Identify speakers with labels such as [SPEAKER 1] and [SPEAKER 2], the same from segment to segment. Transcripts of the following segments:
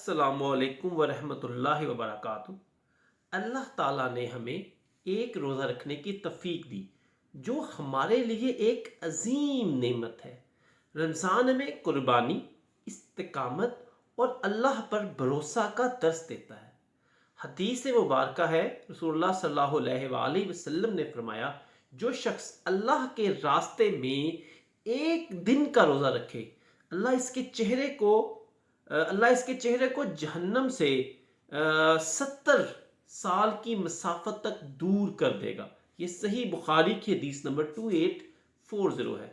[SPEAKER 1] अस्सलामु अलैकुम वरहमतुल्लाहि वबरकातुहू। अल्लाह ताला ने हमें एक रोज़ा रखने की तौफीक दी जो हमारे लिए एक अजीम नेमत है। रमज़ान में कुर्बानी, इस्तिकामत और अल्लाह पर भरोसा का दर्स देता है। हदीस मुबारक है, रसूलुल्लाह सल्लल्लाहु अलैहि वसल्लम ने फरमाया, जो शख्स अल्लाह के रास्ते में एक दिन का रोज़ा रखे, अल्लाह इसके चेहरे को जहन्नम से 70 साल की मसाफत तक दूर कर देगा। ये सही बुखारी की हदीस नंबर 2840 है।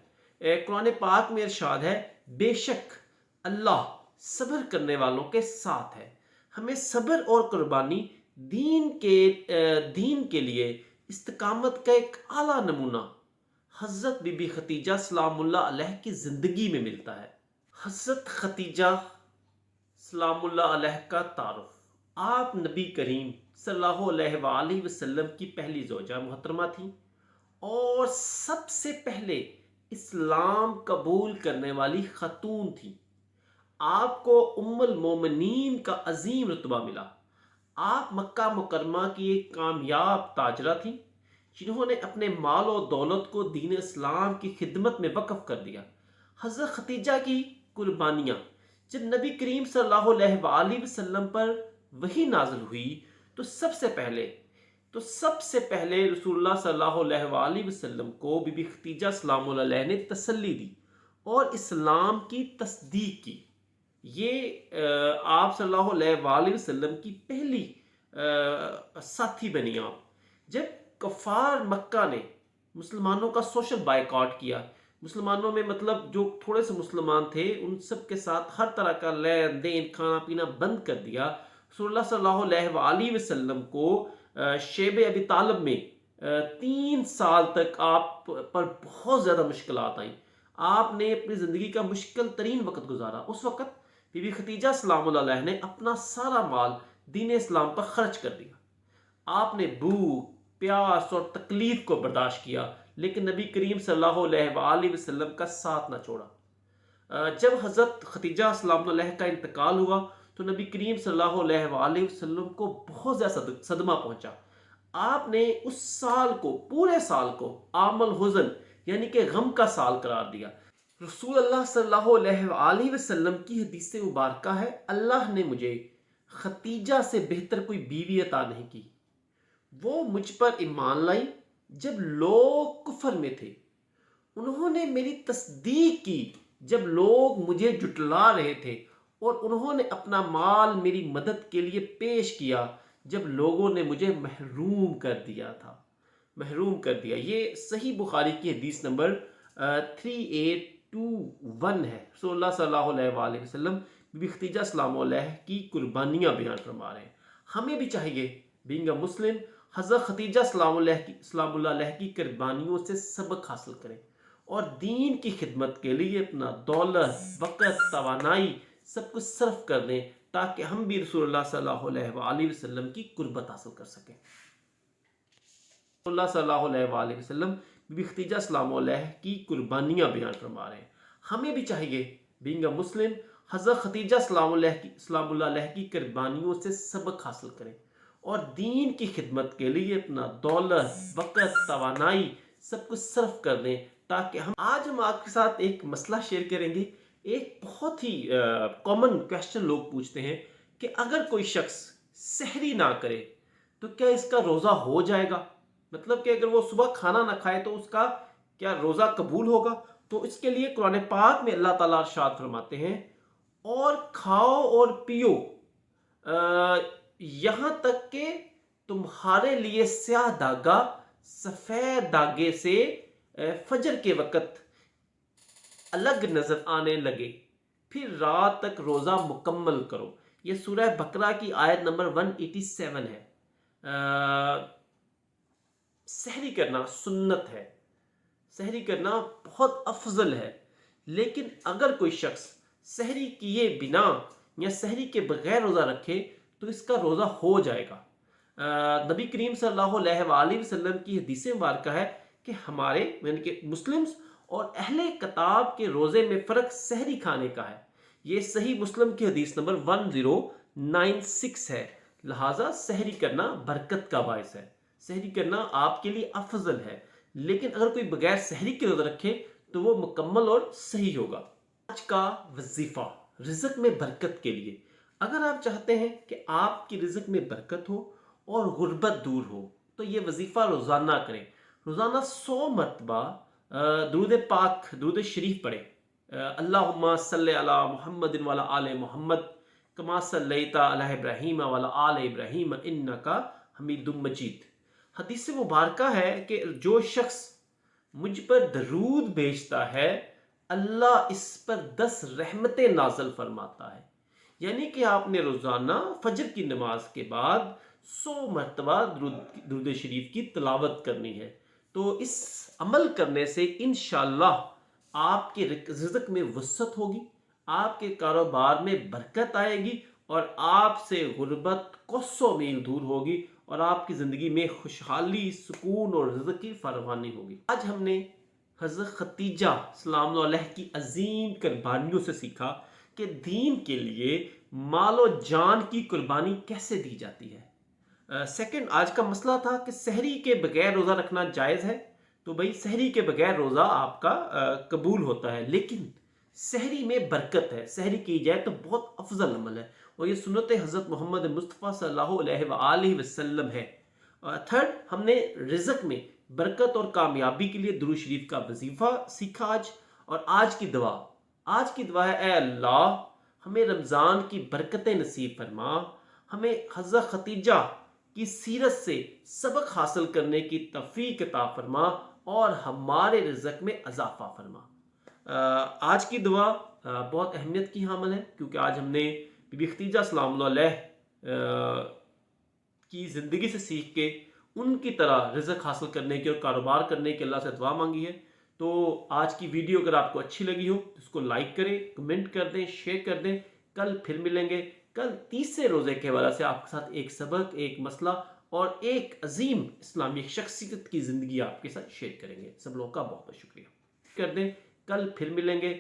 [SPEAKER 1] कुरान पाक में इरशाद है, बेशक अल्लाह सब्र करने वालों के साथ है। हमें सब्र और कुर्बानी दीन के लिए इस्तिकामत का एक आला नमूना हज़रत बीबी खतीजा सलामुल्लाह अलैह की ज़िंदगी में मिलता है। हज़रत खतीजा सलामुल्लाह अलैह का तारुफ। आप नबी करीम सल्लल्लाहु अलैहि वसल्लम की पहली ज़ौजा मुहतरमा थी और सबसे पहले इस्लाम कबूल करने वाली खतून थी। आपको उम्मुल मोमिनीन का अजीम रुतबा मिला। आप मक्का मुकरमा की एक कामयाब ताजरा थी जिन्होंने अपने माल और दौलत को दीन इस्लाम की खिदमत में वक़्फ़ कर दिया। हज़रत खतीजा की कुर्बानियाँ, जब नबी करीम सल्लल्लाहु अलैहि वसल्लम पर वही नाज़िल हुई तो सबसे पहले रसूलुल्लाह सल्लल्लाहु अलैहि वसल्लम को बीबी खतीजा सलामुल्लाह अलैहा ने तसल्ली दी और इस्लाम की तस्दीक की। ये आप सल्लल्लाहु अलैहि वसल्लम की पहली साथी बनी आप। जब कफ़ार मक्का ने मुसलमानों का सोशल बायकॉट किया, मुसलमानों में मतलब जो थोड़े से मुसलमान थे उन सब के साथ हर तरह का लेन देन खाना पीना बंद कर दिया। रसूलुल्लाह सल्लल्लाहु अलैहि वसल्लम को शेब अबी तालिब में 3 साल तक आप पर बहुत ज़्यादा मुश्किलात आई। आपने अपनी ज़िंदगी का मुश्किल तरीन वक़्त गुजारा। उस वक़्त बीबी खतीजा सलामुल्लाह अलैहा ने अपना सारा माल दीन इस्लाम पर खर्च कर दिया। आपने भूख, प्यास और तकलीफ को बर्दाश्त किया, लेकिन नबी करीम सल्लल्लाहु अलैहि वसल्लम का साथ ना छोड़ा। जब हज़रत खतीजा सलामुल्लाह अलैहा का इंतकाल हुआ तो नबी करीम सल्लल्लाहु अलैहि वसल्लम को बहुत ज़्यादा सदमा पहुंचा। आपने उस साल को, पूरे साल को आमल हुज़न यानी कि गम का साल करार दिया। रसूल अल्लाह सल्लल्लाहु अलैहि वसल्लम की हदीस मुबारक है, अल्लाह ने मुझे खतीजा से बेहतर कोई बीवी अता नहीं की। वो मुझ पर ईमान लाई जब लोग कुफर में थे। उन्होंने मेरी तस्दीक की जब लोग मुझे जुटला रहे थे, और उन्होंने अपना माल मेरी मदद के लिए पेश किया जब लोगों ने मुझे महरूम कर दिया। ये सही बुखारी की हदीस नंबर 3821 है। रसूलुल्लाह सल्लल्लाहु अलैहि वसल्लम बीबी खतीजा सलामुल्लाह अलैहा की कुर्बानियाँ बयान फरमा रहे हैं। हमें भी चाहिए बीइंग अ मुस्लिम हज़रत खतीजा सलामुल्लाह अलैहा की कुर्बानियों से सबक हासिल करें और दीन की खिदमत के लिए अपना दौलत, वक़्त, तवानाई सब कुछ सर्फ कर दें ताकि हम भी रसूलुल्लाह सल्लल्लाहु अलैहि वसल्लम की कुर्बत हासिल कर सकें। रसूलुल्लाह सल्लल्लाहु अलैहि वसल्लम बीबी खतीजा सलामुल्लाह अलैहा की कुर्बानियाँ बयान फरमा रहे हैं। हमें भी चाहिए बीइंग अ मुस्लिम हज़रत खतीजा सलामुल्लाह अलैहा की कुर्बानियों से सबक हासिल करें और दीन की खिदमत के लिए अपना दौलत, वक़्त, तवानाई सब कुछ सर्फ कर दें ताकि हम आपके साथ एक मसला शेयर करेंगे। एक बहुत ही कॉमन क्वेश्चन लोग पूछते हैं कि अगर कोई शख्स सहरी ना करे तो क्या इसका रोज़ा हो जाएगा? मतलब कि अगर वो सुबह खाना ना खाए तो उसका क्या रोज़ा कबूल होगा? तो इसके लिए कुरान पाक में अल्लाह ताला इरशाद फरमाते हैं, और खाओ और पियो यहाँ तक कि तुम्हारे लिए स्याह धागा सफ़ेद धागे से फजर के वक़्त अलग नजर आने लगे, फिर रात तक रोज़ा मुकम्मल करो। ये सूरह बकरा की आयत नंबर 187 है। सहरी करना सुन्नत है, सहरी करना बहुत अफजल है, लेकिन अगर कोई शख्स सहरी किए बिना या सहरी के बगैर रोज़ा रखे तो इसका रोज़ा हो जाएगा। नबी करीम सल्लल्लाहु अलैहि वसल्लम की हदीस मुबारक है कि हमारे यानी कि मुस्लिम्स और अहले किताब के रोज़े में फ़र्क सहरी खाने का है। ये सही मुस्लिम की हदीस नंबर 9:6 ہے، لہٰذا سحری کرنا برکت کا باعث ہے، سحری کرنا آپ کے لیے افضل ہے، لیکن اگر کوئی بغیر سحری کے روزہ رکھے تو وہ مکمل اور صحیح ہوگا۔ آج کا وظیفہ رزق میں برکت کے لیے، اگر آپ چاہتے ہیں کہ آپ کی رزق میں برکت ہو اور غربت دور ہو تو یہ وظیفہ روزانہ کریں۔ روزانہ 100 مرتبہ درود پاک، درود شریف پڑھیں۔ اللہم صلی علی محمد وعلی آل محمد کما صلیت علی ابراہیم وعلی آل ابراہیم انکا حمید مجید۔ حدیث مبارکہ ہے کہ جو شخص مجھ پر درود بھیجتا ہے اللہ اس پر 10 رحمتیں نازل فرماتا ہے، یعنی کہ آپ نے روزانہ فجر کی نماز کے بعد 100 مرتبہ درود شریف کی تلاوت کرنی ہے۔ تو اس عمل کرنے سے انشاءاللہ آپ کے رزق میں وسعت ہوگی، آپ کے کاروبار میں برکت آئے گی اور آپ سے غربت کوسوں میل دور ہوگی اور آپ کی زندگی میں خوشحالی، سکون اور رزق کی فراوانی ہوگی۔ آج ہم نے حضرت خدیجہ سلام اللہ علیہ کی عظیم قربانیوں سے سیکھا کہ دین کے لیے مال و جان کی قربانی کیسے دی جاتی ہے۔ سیکنڈ، آج کا مسئلہ تھا کہ سحری کے بغیر روزہ رکھنا جائز ہے، تو بھائی سحری کے بغیر روزہ آپ کا قبول ہوتا ہے، لیکن سحری میں برکت ہے، سحری کی جائے تو بہت افضل عمل ہے اور یہ سنت حضرت محمد مصطفیٰ صلی اللہ علیہ وآلہ وسلم ہے۔ تھرڈ، ہم نے رزق میں برکت اور کامیابی کے لیے درود شریف کا وظیفہ سیکھا آج، اور آج کی دعا ہے اے اللہ ہمیں رمضان کی برکتیں نصیب فرما، ہمیں حضرت خدیجہ کی سیرت سے سبق حاصل کرنے کی توفیق عطا فرما اور ہمارے رزق میں اضافہ فرما۔ آج کی دعا بہت اہمیت کی حامل ہے کیونکہ آج ہم نے بی بی خدیجہ سلام اللہ علیہ کی زندگی سے سیکھ کے ان کی طرح رزق حاصل کرنے کی اور کاروبار کرنے کی اللہ سے دعا مانگی ہے۔ تو آج کی ویڈیو اگر آپ کو اچھی لگی ہو تو اس کو لائک کریں، کمنٹ کر دیں، شیئر کر دیں۔ کل پھر ملیں گے، کل تیسرے روزے کے حوالے سے آپ کے ساتھ ایک سبق، ایک مسئلہ اور ایک عظیم اسلامی شخصیت کی زندگی آپ کے ساتھ شیئر کریں گے۔ سب لوگوں کا بہت بہت شکریہ کر دیں، کل پھر ملیں گے۔